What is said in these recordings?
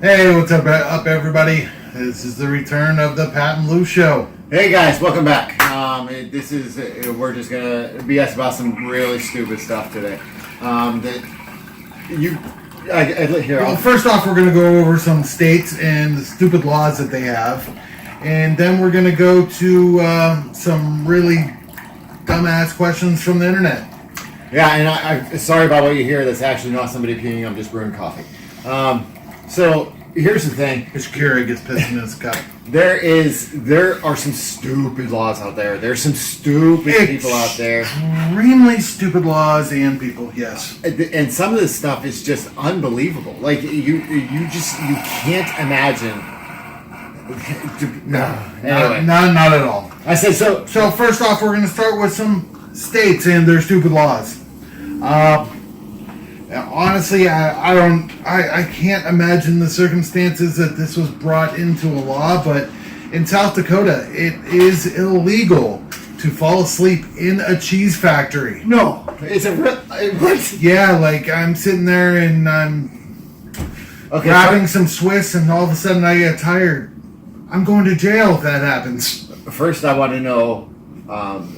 Hey, what's up, everybody? This is the return of the Pat and Lou Show. Hey guys, welcome back. We're just gonna BS about some really stupid stuff today. First off, we're gonna go over some states and the stupid laws that they have, and then we're gonna go to some really dumbass questions from the internet. Yeah, and I'm sorry about what you hear. That's actually not somebody peeing. I'm just brewing coffee. So here's the thing. His Keurig gets pissed in his cup. There are some stupid laws out there. There's some stupid people out there. Extremely stupid laws and people, yes. And some of this stuff is just unbelievable. Like you can't imagine. No, anyway, not at all. I said so. So first off, we're going to start with some states and their stupid laws. Honestly, I can't imagine the circumstances that this was brought into a law, but in South Dakota, it is illegal to fall asleep in a cheese factory. No, it's a what? Yeah, like I'm sitting there and I'm grabbing some Swiss, and all of a sudden I get tired. I'm going to jail if that happens. First, I want to know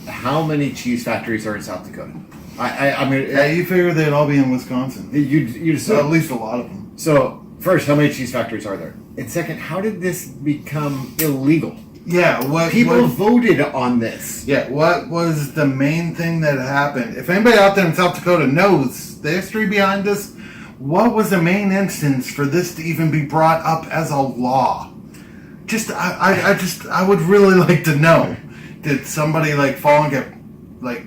how many cheese factories are in South Dakota. I mean, you figure they'd all be in Wisconsin. You at least a lot of them. So, first, how many cheese factories are there? And second, how did this become illegal? Yeah, People voted on this. Yeah, what was the main thing that happened? If anybody out there in South Dakota knows the history behind this, what was the main instance for this to even be brought up as a law? I would really like to know. Did somebody fall and get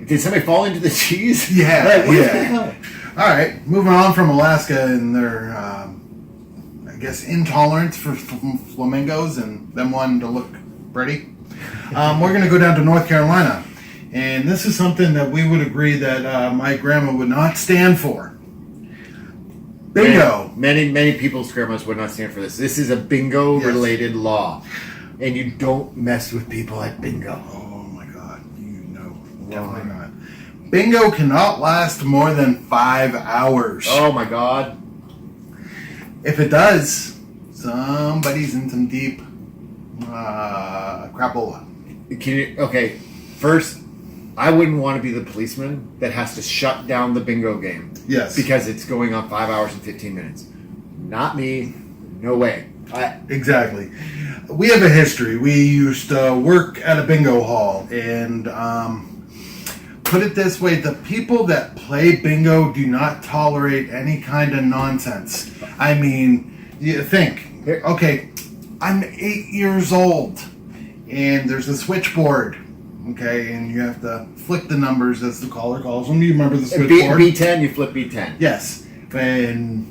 did somebody fall into the cheese? Yeah, yeah. All right, moving on from Alaska and their, I guess, intolerance for flamingos and them wanting to look pretty. We're going to go down to North Carolina, and this is something that we would agree that my grandma would not stand for. Bingo. Many people's grandmas would not stand for this. This is a bingo-related law, and you don't mess with people at bingo. Definitely not. Bingo cannot last more than 5 hours. Oh my God. If it does, somebody's in some deep crapola. Okay, first, I wouldn't want to be the policeman that has to shut down the bingo game. Yes. Because it's going on 5 hours and 15 minutes. Not me. No way. Exactly. We have a history. We used to work at a bingo hall, and put it this way, the people that play bingo do not tolerate any kind of nonsense. I mean, you think, okay, I'm 8 years old, and there's a switchboard, okay, and you have to flick the numbers as the caller calls them. You remember the switchboard? B10, you flip B10. Yes. And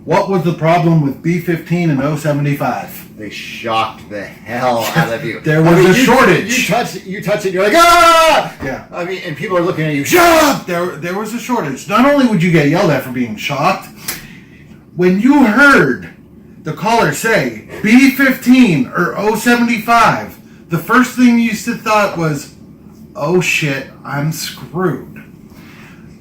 what was the problem with B15 and 075? They shocked the hell out of you. There was a shortage. You touch it, you're like, ah! Yeah. I mean, and people are looking at you, shut up! There was a shortage. Not only would you get yelled at for being shocked, when you heard the caller say B15 or 075, the first thing you thought was, oh shit, I'm screwed.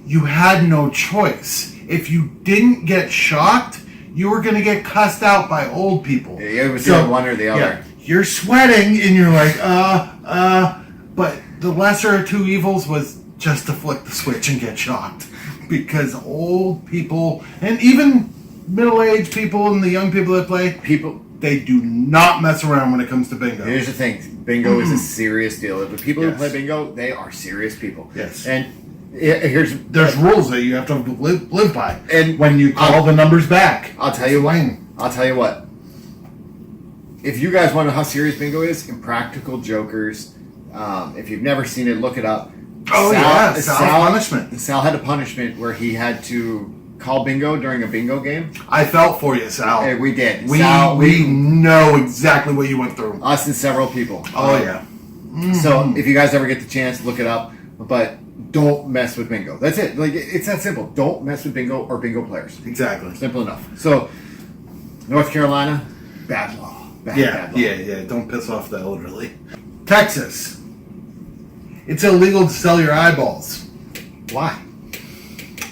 You had no choice. If you didn't get shocked, you were going to get cussed out by old people. Yeah, it was one or the other. Yeah, you're sweating and you're like, but the lesser of two evils was just to flick the switch and get shocked. Because old people, and even middle-aged people and the young people that play, they do not mess around when it comes to bingo. Here's the thing. Bingo is a serious deal. The people who play bingo, they are serious people. Yes. And there's rules that you have to live by, and when you call the numbers back. I'll tell you what. If you guys want to know how serious bingo is, Impractical Jokers, if you've never seen it, look it up. Sal's punishment. Sal had a punishment where he had to call bingo during a bingo game. I felt for you, Sal. We did. We know exactly what you went through. Us and several people. Oh yeah. Mm-hmm. So if you guys ever get the chance, look it up. But don't mess with bingo. That's it. It's that simple. Don't mess with bingo or bingo players. Exactly. Simple enough. So, North Carolina, bad law. Bad law. Yeah. Don't piss off the elderly. Texas. It's illegal to sell your eyeballs. Why?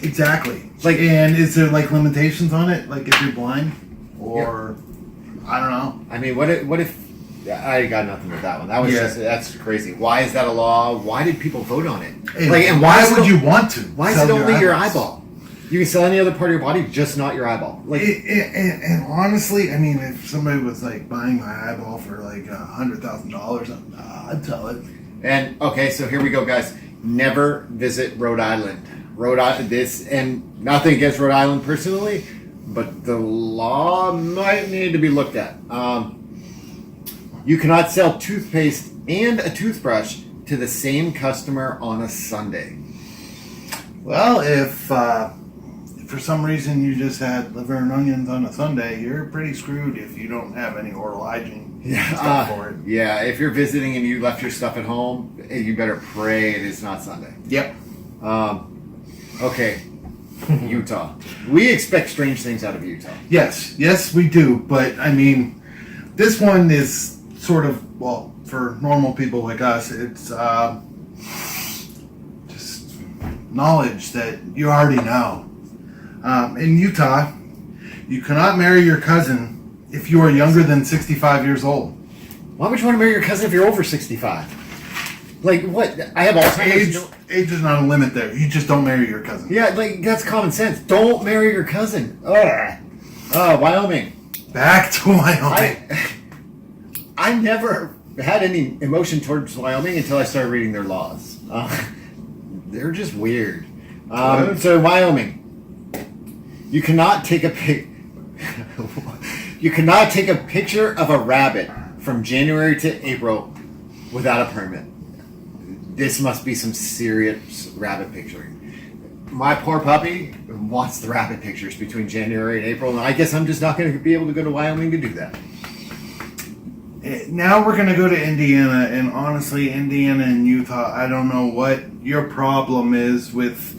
Exactly. And is there limitations on it? Like if you're blind? Or I don't know. I mean, what if I got nothing with that one. That was Yeah. that's crazy. Why is that a law? Why did people vote on it? And why would you want to? Why is sell it only your eyeballs? eyeball? You can sell any other part of your body, just not your eyeball. Like, And honestly, I mean, if somebody was like buying my eyeball for like $100,000, I'd sell it. and okay, so here we go, guys. Never visit Rhode Island. Rhode Island. This and nothing against Rhode Island personally, but the law might need to be looked at. You cannot sell toothpaste and a toothbrush to the same customer on a Sunday. Well, if for some reason you just had liver and onions on a Sunday, you're pretty screwed if you don't have any oral hygiene stuff for it. Yeah, if you're visiting and you left your stuff at home, you better pray it is not Sunday. Yep. Okay, Utah. We expect strange things out of Utah. Yes, we do. But I mean, this one is sort of, well, for normal people like us, it's just knowledge that you already know. In Utah, you cannot marry your cousin if you are younger than 65 years old. Why would you want to marry your cousin if you're over 65? Like, what? I have Alzheimer's. Age is not a limit there. You just don't marry your cousin. Yeah, like, that's common sense. Don't marry your cousin. Ugh. Oh, Wyoming. Back to Wyoming. I never had any emotion towards Wyoming until I started reading their laws. They're just weird. So Wyoming, you cannot take a you cannot take a picture of a rabbit from January to April without a permit. This must be some serious rabbit picturing. My poor puppy wants the rabbit pictures between January and April, and I guess I'm just not going to be able to go to Wyoming to do that. Now we're going to go to Indiana, and honestly, Indiana and Utah, I don't know what your problem is with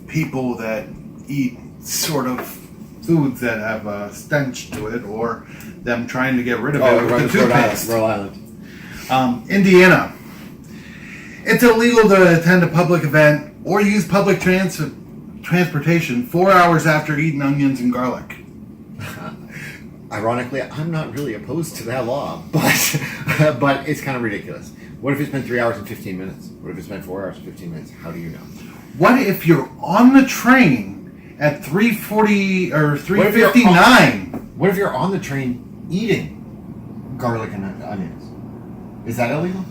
people that eat sort of foods that have a stench to it, or them trying to get rid of it with the toothpaste. Rhode Island. Indiana. It's illegal to attend a public event or use public transportation 4 hours after eating onions and garlic. Ironically, I'm not really opposed to that law, but it's kind of ridiculous. What if it's been 3 hours and 15 minutes? What if it's been 4 hours and 15 minutes? How do you know? What if you're on the train at 3:40 or 3:59? What if you're on the train eating garlic and onions? Is that illegal?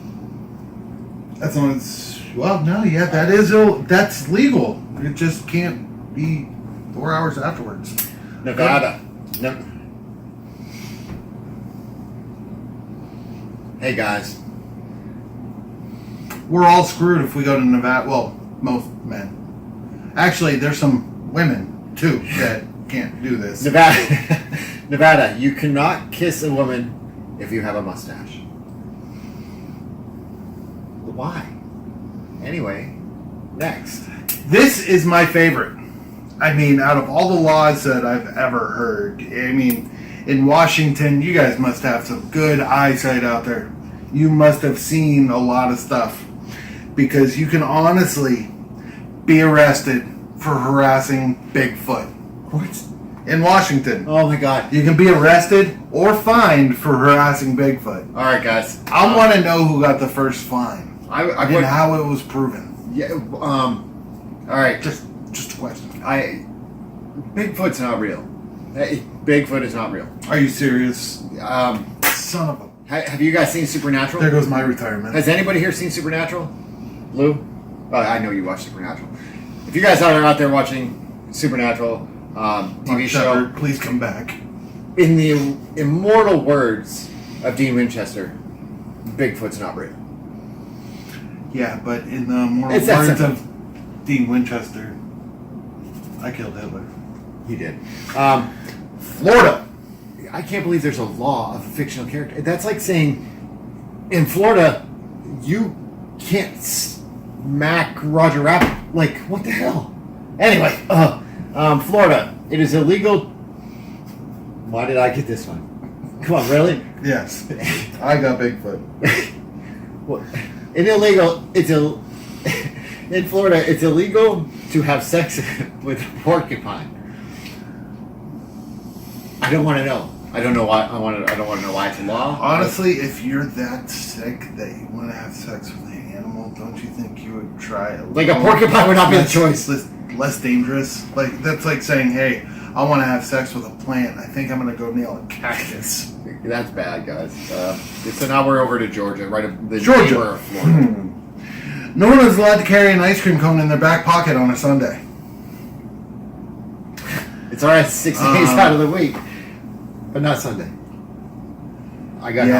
That's on its. Well, no, yeah, that's legal. It just can't be 4 hours afterwards. Nevada. Hey guys, we're all screwed if we go to Nevada. Well, most men. Actually, there's some women too that can't do this. Nevada, you cannot kiss a woman if you have a mustache. Why? Anyway, next. This is my favorite. I mean, out of all the laws that I've ever heard, I mean, in Washington, you guys must have some good eyesight out there. You must have seen a lot of stuff. Because you can honestly be arrested for harassing Bigfoot. What? In Washington. Oh my god. You can be arrested or fined for harassing Bigfoot. Alright guys. I want to know who got the first fine. And how it was proven. Yeah, alright. Just a question. Bigfoot's not real. Bigfoot is not real. Are you serious? Son of a... Have you guys seen Supernatural? There goes my retirement. Has anybody here seen Supernatural? Lou? I know you watch Supernatural. If you guys are out there watching Supernatural TV show, Shepard, please come back. In the immortal words of Dean Winchester, Bigfoot's not real. Yeah, but in the immortal words of Dean Winchester, I killed Hitler. He did. Florida. I can't believe there's a law of a fictional character. That's like saying, in Florida, you can't smack Roger Rabbit. Like, what the hell? Anyway, Florida, it is illegal. Why did I get this one? Come on, really? Yes. I got Bigfoot. Well, in Florida, it's illegal to have sex with a porcupine. I don't want to know. I don't know why. I don't want to know why it's a law. Honestly, if you're that sick that you want to have sex with an animal, don't you think you would try it? Like a porcupine would not be the choice. Less dangerous. Like that's like saying, "Hey, I want to have sex with a plant. I think I'm gonna go nail a cactus." That's bad, guys. So now we're over to Georgia, right? The Georgia. neighbor of Florida. No one is allowed to carry an ice cream cone in their back pocket on a Sunday. It's alright 6 days out of the week, but not Sunday. I got nothing.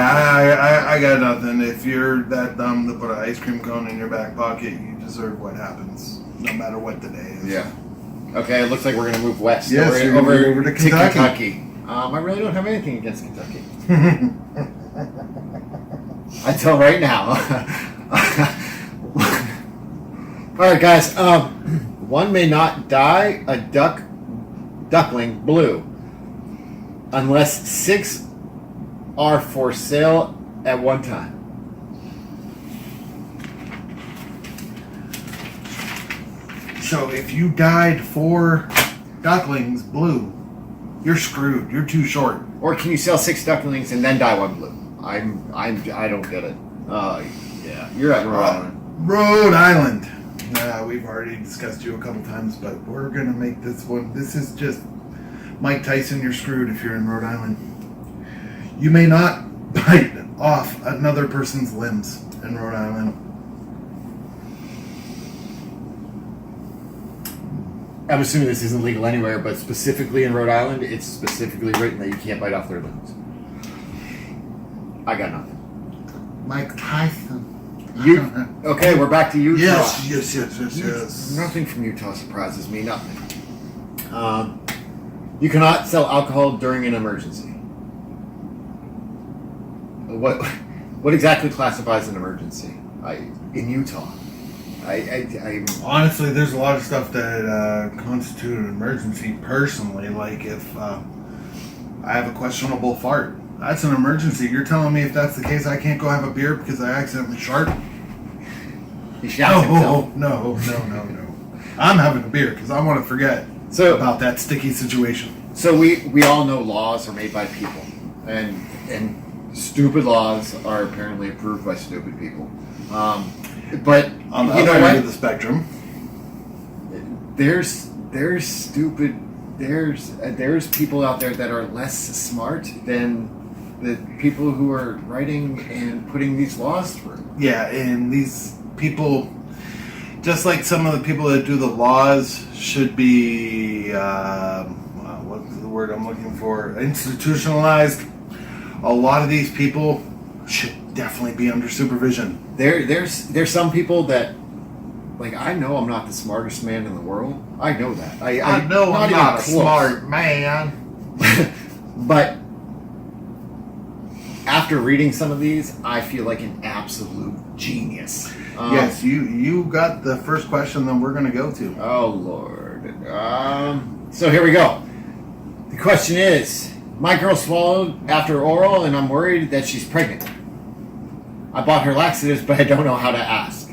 I got nothing. If you're that dumb to put an ice cream cone in your back pocket, you deserve what happens, no matter what the day is. Yeah. Okay, it looks like we're going to move west. Yes, we're you're gonna move over to Kentucky. I really don't have anything against Kentucky. I tell right now. Alright, guys. One may not dye a duckling blue unless 6 are for sale at one time. So if you dyed 4 ducklings blue, you're screwed. You're too short. Or can you sell 6 ducklings and then dye one blue? I don't get it. Yeah, you're at Rhode Island. Rhode Island. We've already discussed you a couple times, but we're gonna make this one. This is just Mike Tyson. You're screwed if you're in Rhode Island. You may not bite off another person's limbs in Rhode Island. I'm assuming this isn't legal anywhere, but specifically in Rhode Island, it's specifically written that you can't bite off their limbs. I got nothing. Mike Tyson. Okay, we're back to Utah. Yes. Nothing from Utah surprises me. Nothing. You cannot sell alcohol during an emergency. What exactly classifies an emergency? In Utah. Honestly, there's a lot of stuff that constitute an emergency. Personally, like if I have a questionable fart, that's an emergency. You're telling me if that's the case, I can't go have a beer because I accidentally sharted? He shouts himself. No. I'm having a beer because I want to forget about that sticky situation. So we all know laws are made by people, and stupid laws are apparently approved by stupid people. But on the you know other what? end of the spectrum, there's stupid. There's people out there that are less smart than the people who are writing and putting these laws through. Yeah, and these people, just like some of the people that do the laws, should be what's the word I'm looking for? Institutionalized. A lot of these people should definitely be under supervision. There's some people that, like, I know I'm not the smartest man in the world. I know that. I know I'm not a smart man. But after reading some of these, I feel like an absolute genius. Yes, you got the first question that we're going to go to. Oh, Lord. So here we go. The question is, my girl swallowed after oral, and I'm worried that she's pregnant. I bought her laxatives, but I don't know how to ask.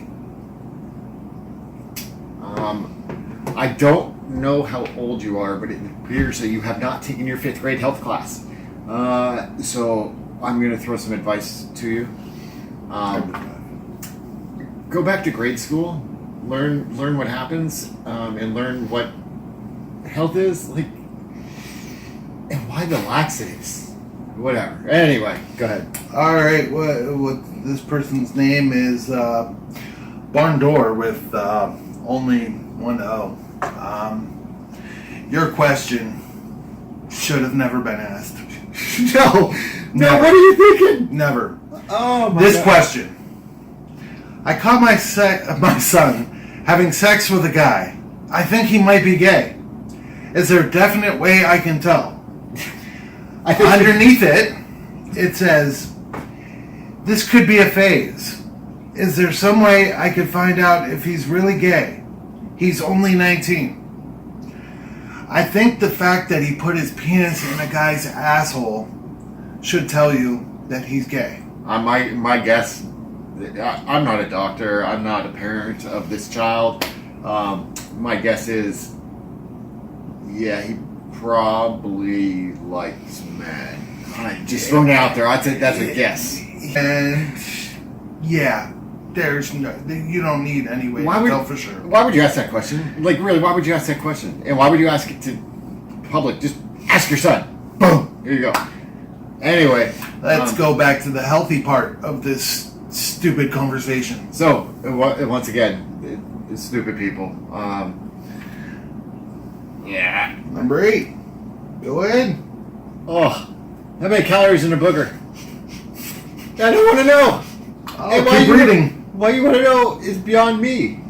I don't know how old you are, but it appears that you have not taken your 5th grade health class. So I'm going to throw some advice to you. Go back to grade school, learn what happens, and learn what health is like, and why the laxatives. Whatever. Anyway, go ahead. All right. What this person's name is Barn Door with only one O. Your question should have never been asked. No. Never. What are you thinking? Never. Oh my This God. question. I caught my son having sex with a guy. I think he might be gay. Is there a definite way I can tell? Underneath it says, this could be a phase. Is there some way I could find out if he's really gay? He's only 19. I think the fact that he put his penis in a guy's asshole should tell you that he's gay. My guess, I'm not a doctor, I'm not a parent of this child. My guess is, yeah, he probably likes men. Alright, just throwing it out there. That's a guess. And yeah, there's no, you don't need any way to tell for sure. Why would you ask that question? Like, really, why would you ask that question? And why would you ask it to public? Just ask your son. Boom. Here you go. Anyway. Let's go back to the healthy part of this stupid conversation. So, once again, it's stupid people. Yeah. Number 8. Go ahead. Oh, how many calories in a booger? I don't want to know. Keep reading. Why you want to know is beyond me.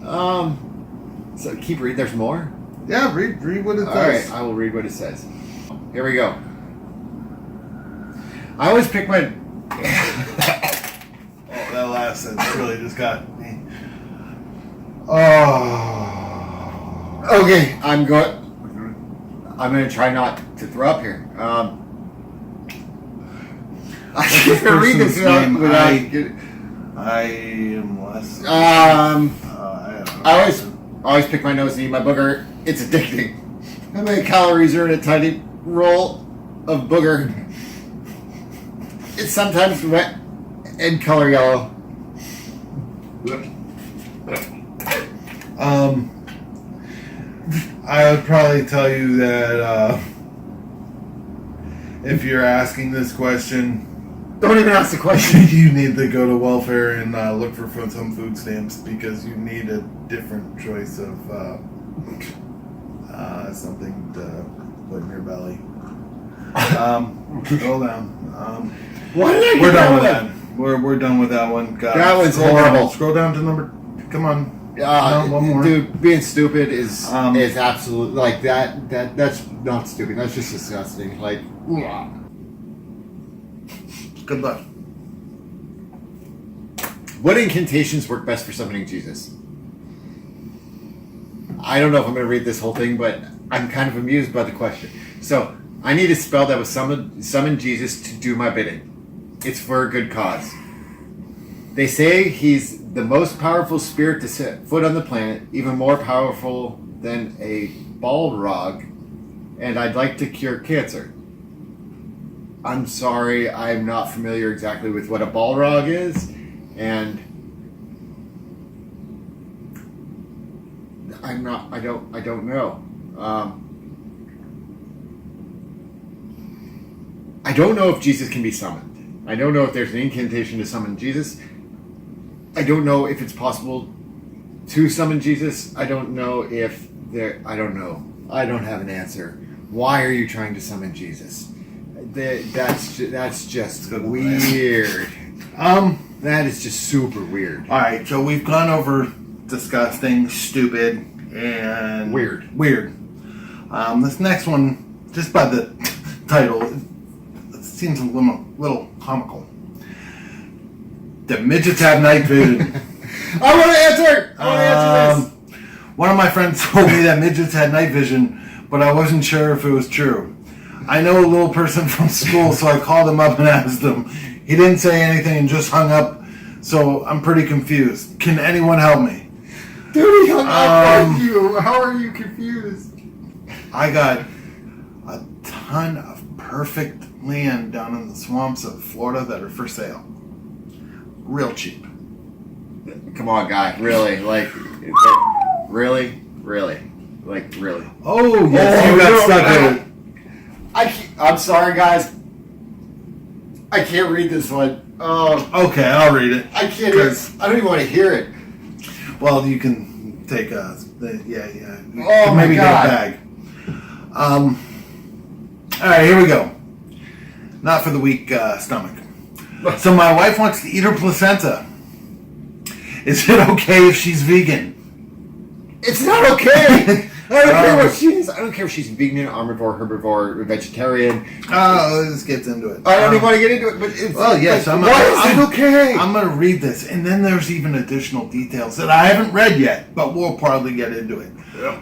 So keep reading. There's more? Yeah, read what it says. Alright, I will read what it says. Here we go. I always pick my... That last sentence really just got me. Oh. Okay, I'm going to try not to throw up here. I can't read this without I am less. I always pick my nose and eat my booger. It's addicting. How many calories are in a tiny roll of booger? It's sometimes wet and color yellow. I would probably tell you that if you're asking this question, don't even ask the question. You need to go to welfare and look for some food stamps because you need a different choice of something to put in your belly. Scroll down. Why did I we're done with that. We're done with that one. God, that one's horrible. Scroll down to number. Come on. No, one more. Dude, being stupid is absolutely like that. That's not stupid. That's just disgusting. Like, good luck. What incantations work best for summoning Jesus? I don't know if I'm going to read this whole thing, but I'm kind of amused by the question. So, I need a spell that will summon Jesus to do my bidding. It's for a good cause. They say he's the most powerful spirit to set foot on the planet, even more powerful than a Balrog, and I'd like to cure cancer. I'm sorry, I'm not familiar exactly with what a Balrog is, and I don't know. I don't know if Jesus can be summoned. I don't know if there's an incantation to summon Jesus. I don't know if it's possible to summon Jesus. I don't know if there... I don't know. I don't have an answer. Why are you trying to summon Jesus? That's just weird. That is just super weird. Alright, so we've gone over disgusting, stupid, and... Weird. This next one, just by the title, it seems a little comical. The midgets have night vision. I want to answer this. One of my friends told me that midgets had night vision, but I wasn't sure if it was true. I know a little person from school, so I called him up and asked him. He didn't say anything and just hung up, so I'm pretty confused. Can anyone help me? Dude, he hung up on you. How are you confused? I got a ton of perfect land down in the swamps of Florida that are for sale. Real cheap. Come on, guy. Really? Like, really? Like, really? Oh, yes, you got stuck in it. I'm sorry, guys. I can't read this one. Okay, I'll read it. I can't. I don't even want to hear it. Well, you can take yeah. Oh my maybe God. Get a bag. All right, here we go. Not for the weak stomach. So my wife wants to eat her placenta. Is it okay if she's vegan? It's not okay. I don't care what she is. I don't care if she's vegan, omnivore, herbivore, vegetarian. This gets into it. I don't even want to get into it. But it's, well, yes, like, why is it okay? I'm going to read this, and then there's even additional details that I haven't read yet, but we'll probably get into it. Yep.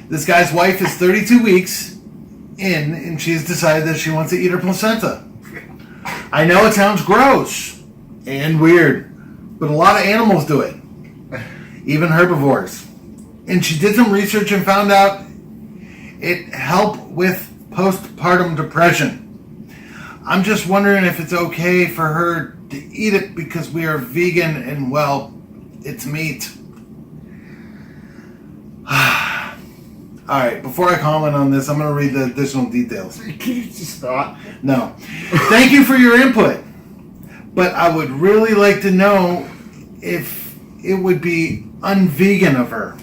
This guy's wife is 32 weeks in, and she's decided that she wants to eat her placenta. I know it sounds gross and weird, but a lot of animals do it, even herbivores. And she did some research and found out it helped with postpartum depression. I'm just wondering if it's okay for her to eat it because we are vegan and, well, it's meat. Alright, before I comment on this, I'm going to read the additional details. Can you just stop? No. Thank you for your input. But I would really like to know if it would be unvegan of her.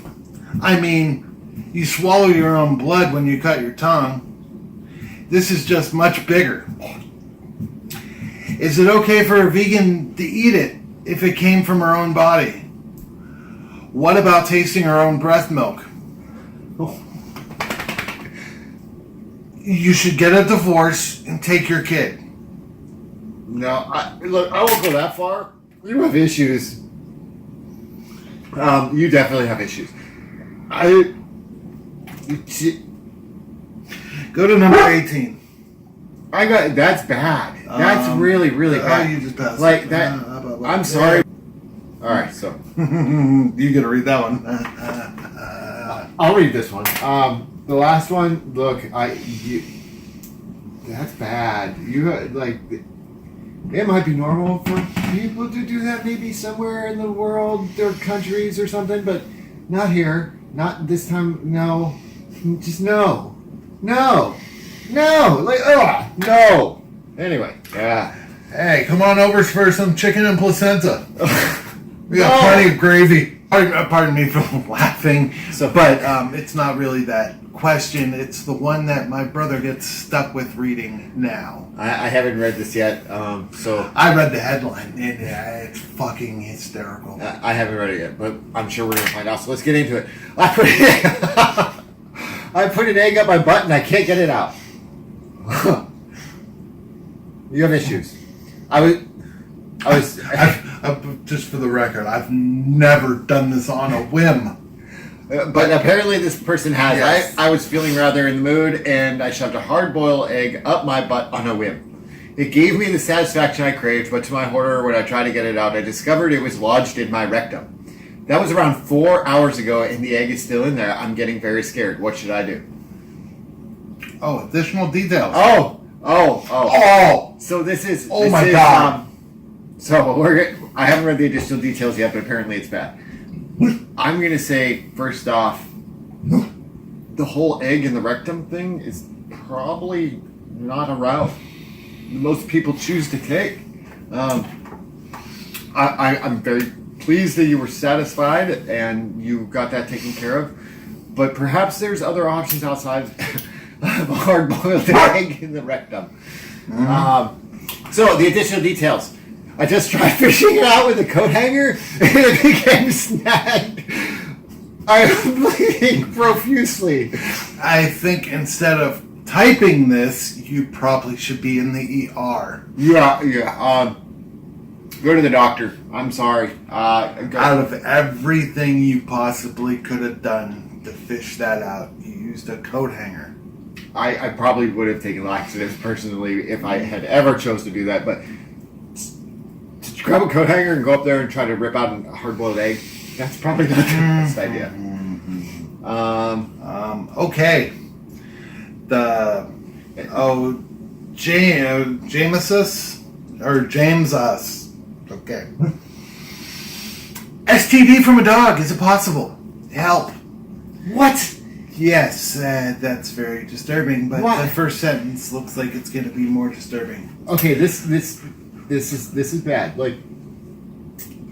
I mean, you swallow your own blood when you cut your tongue. This is just much bigger. Is it okay for a vegan to eat it if it came from her own body? What about tasting her own breast milk? You should get a divorce and take your kid. No, look, I won't go that far. You have issues. You definitely have issues. Go to number 18. That's bad. That's really, really bad. You just passed. Like that. I'm sorry. All right, so you gotta read that one. I'll read this one. The last one. Look, that's bad. It might be normal for people to do that maybe somewhere in the world or countries or something, but not here. Not this time. No. Just no. No. No. No. Anyway. Yeah. Hey, come on over for some chicken and placenta. We got plenty of gravy. Pardon me for laughing, but it's not really that question. It's the one that my brother gets stuck with reading now. I haven't read this yet, so... I read the headline, and it's fucking hysterical. I haven't read it yet, but I'm sure we're going to find out, so let's get into it. I put an egg up my butt, and I can't get it out. You have issues. Just for the record, I've never done this on a whim. But apparently this person has. Yes. I was feeling rather in the mood, and I shoved a hard-boiled egg up my butt on a whim. It gave me the satisfaction I craved, but to my horror, when I tried to get it out, I discovered it was lodged in my rectum. That was around 4 hours ago, and the egg is still in there. I'm getting very scared. What should I do? Oh, additional details. Oh! So this is... Oh my God. I haven't read the additional details yet, but apparently it's bad. I'm going to say, first off, the whole egg in the rectum thing is probably not a route most people choose to take. I'm very pleased that you were satisfied and you got that taken care of, but perhaps there's other options outside of a hard-boiled egg in the rectum. So, the additional details. I just tried fishing it out with a coat hanger, and it became snagged. I'm bleeding profusely. I think instead of typing this, you probably should be in the ER. Yeah. Go to the doctor. I'm sorry. Out of everything you possibly could have done to fish that out, you used a coat hanger. I probably would have taken laxatives personally if I had ever chose to do that, but to grab a coat hanger and go up there and try to rip out a hard-boiled egg, that's probably not the best idea. Okay. James us. Okay. STD from a dog. Is it possible? Help. What? Yes, that's very disturbing. But what? The first sentence looks like it's going to be more disturbing. Okay, this is bad. Like,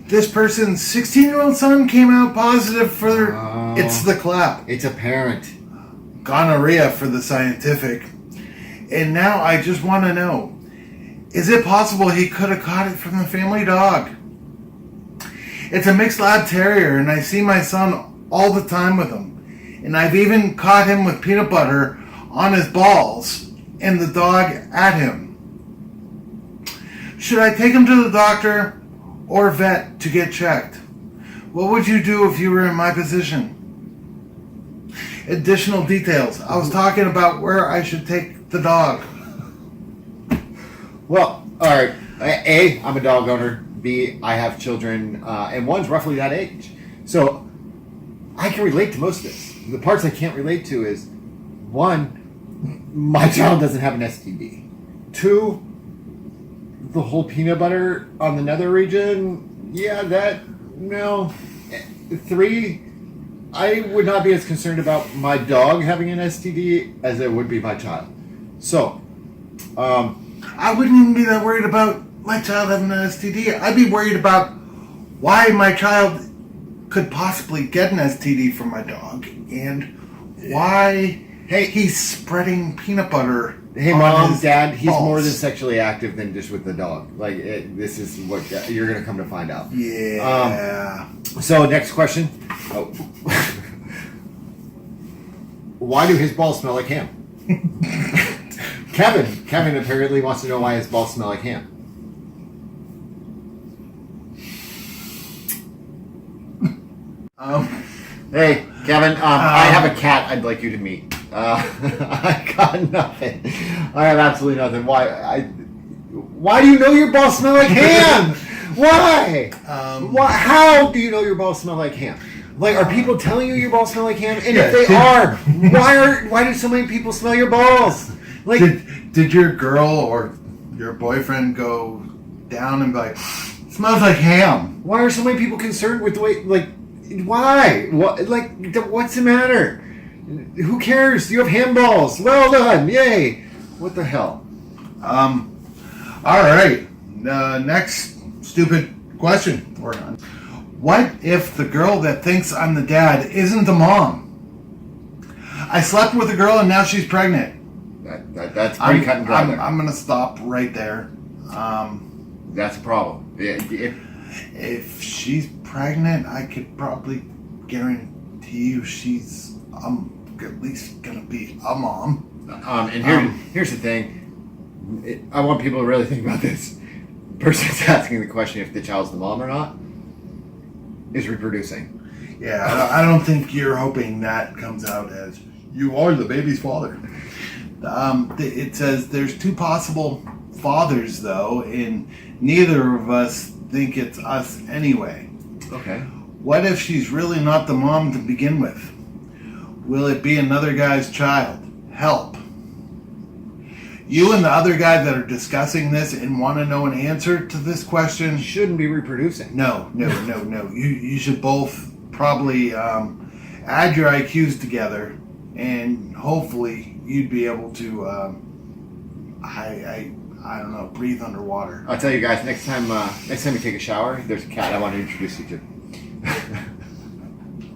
this person's 16-year-old son came out positive for it's the clap. It's apparent. Gonorrhea for the scientific. And now I just want to know, is it possible he could have caught it from the family dog? It's a mixed lab terrier, and I see my son all the time with him. And I've even caught him with peanut butter on his balls and the dog at him. Should I take him to the doctor or vet to get checked? What would you do if you were in my position? Additional details. I was talking about where I should take the dog. Well, all right. A, I'm a dog owner. B, I have children, and one's roughly that age. So I can relate to most of this. The parts I can't relate to is, one, my child doesn't have an STD. Two, the whole peanut butter on the nether region, yeah, no. 3, I would not be as concerned about my dog having an STD as it would be my child. So, I wouldn't even be that worried about my child having an STD. I'd be worried about why my child could possibly get an STD from my dog and why he's spreading peanut butter. Hey, on mom, his dad, he's balls. more than sexually active than just with the dog. Like, this is what you're going to come to find out. Yeah. So, next question. Oh. Why do his balls smell like ham? Kevin apparently wants to know why his balls smell like ham. Hey, Kevin, I have a cat I'd like you to meet. I got nothing. I have absolutely nothing. Why do you know your balls smell like ham? Why? How do you know your balls smell like ham? Like, are people telling you your balls smell like ham? And if they are, why do so many people smell your balls? Like, did your girl or your boyfriend go down and be like, smells like ham? why are so many people concerned with the way? Like, why? What? Like, what's the matter? Who cares? You have ham balls. Well done. Yay. What the hell? All right. Next stupid question. We're on. What if the girl that thinks I'm the dad isn't the mom? I slept with a girl and now she's pregnant. That's pretty cut and dry. I'm going to stop right there. That's a problem. If she's pregnant, I could probably guarantee you she's at least going to be a mom. Here's the thing. I want people to really think about this. The person that's asking the question if the child's the mom or not is reproducing. Yeah, I don't think you're hoping that comes out as you are the baby's father. It says there's 2 possible fathers, though, and neither of us think it's us anyway. Okay. What if she's really not the mom to begin with? Will it be another guy's child? Help. You and the other guy that are discussing this and want to know an answer to this question Shouldn't be reproducing. No. You should both probably add your IQs together, and hopefully you'd be able to, I don't know, breathe underwater. I'll tell you guys, next time you take a shower, there's a cat I want to introduce you to.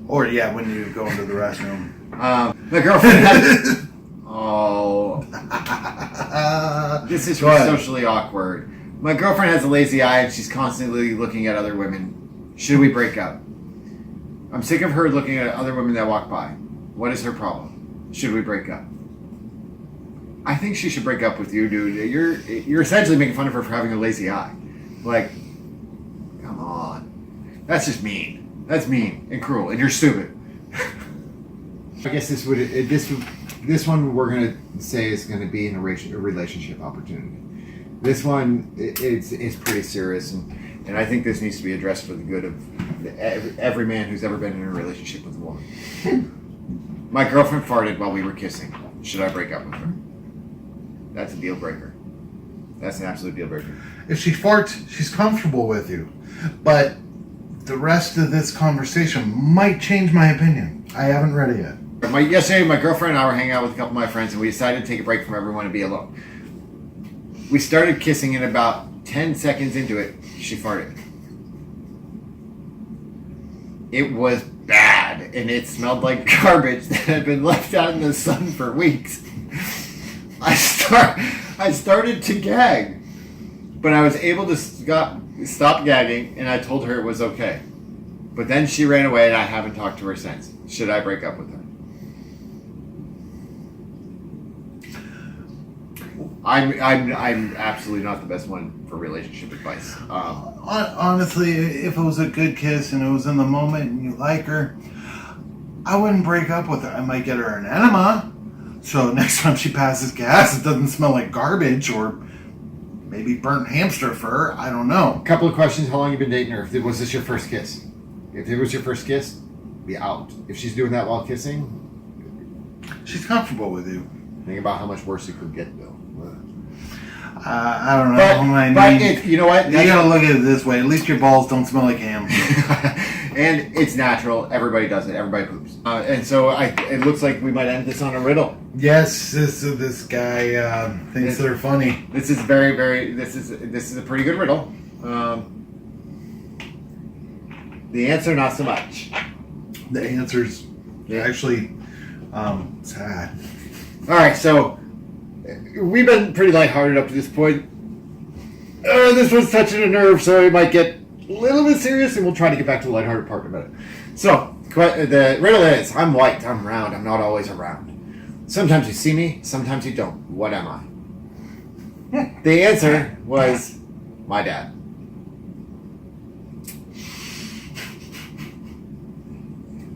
Or yeah, when you go into the restroom. My girlfriend has... Oh. This is socially awkward. My girlfriend has a lazy eye and she's constantly looking at other women. Should we break up? I'm sick of her looking at other women that walk by. What is her problem? Should we break up? I think she should break up with you, dude. You're essentially making fun of her for having a lazy eye. Like, come on. That's just mean. That's mean and cruel, and you're stupid. I guess this one we're gonna say is gonna be in a relationship opportunity. This one it's pretty serious, and I think this needs to be addressed for the good of every man who's ever been in a relationship with a woman. My girlfriend farted while we were kissing. Should I break up with her? That's a deal breaker. That's an absolute deal breaker. If she farts, she's comfortable with you. But the rest of this conversation might change my opinion. I haven't read it yet. Yesterday, my girlfriend and I were hanging out with a couple of my friends, and we decided to take a break from everyone and be alone. We started kissing, and about 10 seconds into it, she farted. It was bad, and it smelled like garbage that had been left out in the sun for weeks. I started to gag, but I was able to stop gagging, and I told her it was okay. But then she ran away, and I haven't talked to her since. Should I break up with her? I'm absolutely not the best one for relationship advice. Honestly, if it was a good kiss and it was in the moment and you like her, I wouldn't break up with her. I might get her an enema, so next time she passes gas, it doesn't smell like garbage or maybe burnt hamster fur. I don't know. Couple of questions. How long you been dating her? Was this your first kiss? If it was your first kiss, be out. If she's doing that while kissing, she's comfortable with you. Think about how much worse it could get, Bill. I don't know. But you know what? You gotta look at it this way. At least your balls don't smell like ham. And it's natural. Everybody does it. Everybody poops. And so it looks like we might end this on a riddle. Yes, this guy thinks they're funny. This is this is a pretty good riddle. The answer, not so much. The answer's actually sad. All right, so we've been pretty lighthearted up to this point. This one's touching a nerve, so it might get a little bit serious, and we'll try to get back to the lighthearted part in a minute. So, the riddle is, I'm white, I'm round, I'm not always around. Sometimes you see me, sometimes you don't. What am I? The answer was my dad.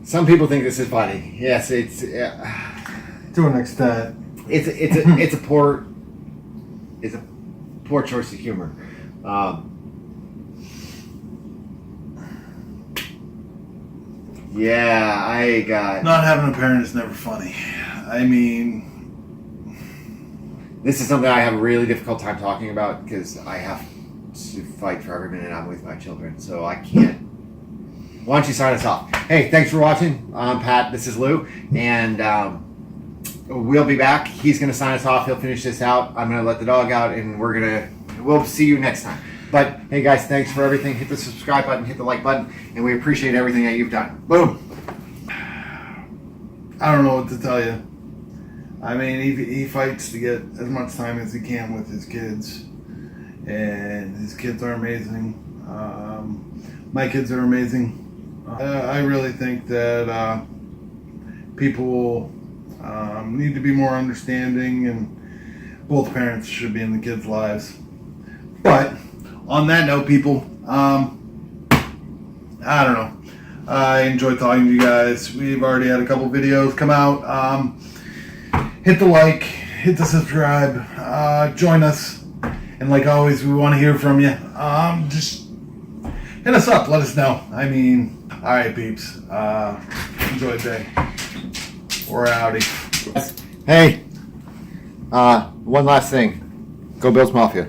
Some people think this is funny. Yes, it's... to an extent. It's a poor choice of humor. Yeah, I got. Not having a parent is never funny. I mean, this is something I have a really difficult time talking about because I have to fight for every minute I'm with my children, so I can't. Why don't you sign us off? Hey, thanks for watching. I'm Pat. This is Lou, and we'll be back. He's going to sign us off. He'll finish this out. I'm going to let the dog out, and we'll see you next time. But hey, guys, thanks for everything. Hit the subscribe button, hit the like button, and we appreciate everything that you've done. Boom. I don't know what to tell you. I mean, he fights to get as much time as he can with his kids, and his kids are amazing. My kids are amazing. I really think that people need to be more understanding, and both parents should be in the kids' lives. But on that note, people, I don't know. I enjoy talking to you guys. We've already had a couple videos come out. Hit the like, hit the subscribe, join us, and like always, we want to hear from you. Just hit us up, let us know. I mean, all right, peeps. Enjoy the day. We're outie. Hey, one last thing. Go Bills Mafia.